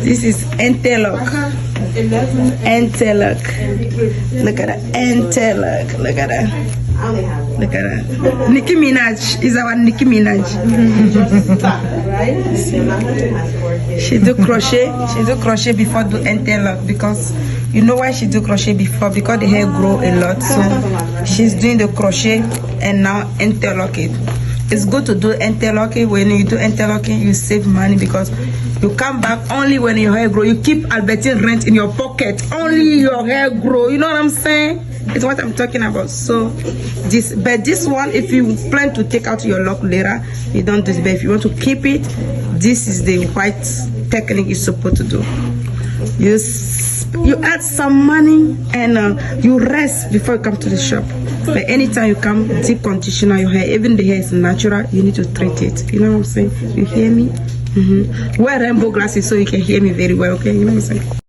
This is interlock. Interlock. Look at that. Interlock. Look at that. Look at that. Nicki Minaj is our Nicki Minaj. She do crochet. She do crochet before do interlock because you know why she do crochet before? Because the hair grow a lot. So she's doing the crochet and now interlock it. It's good to do interlocking. When you do interlocking, you save money because you come back only when your hair grow. You keep Albertine rent in your pocket. Only your hair grow. You know what I'm saying? It's what I'm talking about. So this one, if you plan to take out your lock later, you don't do it. But if you want to keep it, this is the white technique you're supposed to do. You add some money and you rest before you come to the shop. But anytime you come, deep conditioner your hair. Even the hair is natural, you need to treat it. You know what I'm saying? You hear me? Wear rainbow glasses so you can hear me very well. Okay, you know what I'm saying?